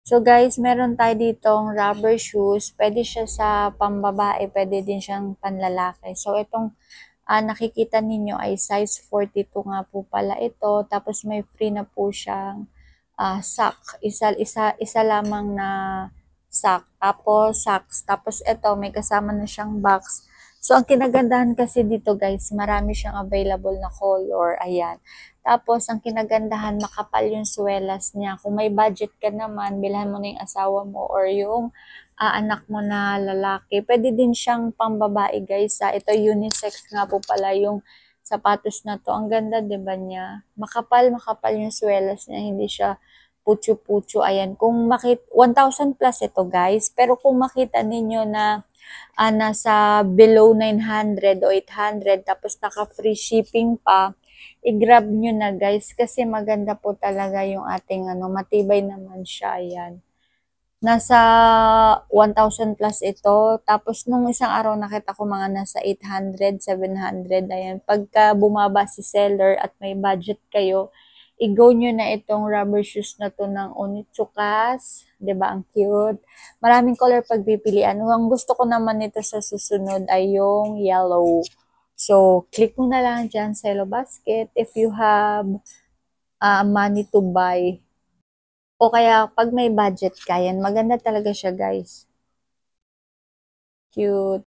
So guys, meron tayo ditong rubber shoes. Pwede siya sa pambabae, pwede din siyang panlalaki. So itong nakikita ninyo ay size 42 nga po pala ito. Tapos may free na po siyang sock. Isa lamang na sock. Tapos socks. Tapos ito, may kasama na siyang box. So, ang kinagandahan kasi dito guys, marami siyang available na color. Ayan. Tapos, ang kinagandahan, makapal yung swelas niya. Kung may budget ka naman, bilhan mo na yung asawa mo or yung anak mo na lalaki. Pwede din siyang pambabae guys. Ito unisex nga po pala yung sapatos na to. Ang ganda 'di ba niya? Makapal yung swelas niya, hindi siya putyo-putyo. Ayan, kung 1,000 plus ito guys. Pero kung makita ninyo na nasa below 900 o 800 tapos naka-free shipping pa, i-grab nyo na guys kasi maganda po talaga yung ating matibay naman siya. Ayan. Nasa 1,000 plus ito. Tapos nung isang araw nakita ko mga nasa 800, 700. Ayan. Pagka bumaba si seller at may budget kayo, i-go nyo na itong rubber shoes na to ng Onitsukas. 'Di ba ang cute? Maraming color pagpipilian. Ang gusto ko naman nito sa susunod ay yung yellow. So, click mo na lang dyan sa Hello Basket if you have money to buy. O kaya pag may budget ka yan, maganda talaga siya guys. Cute.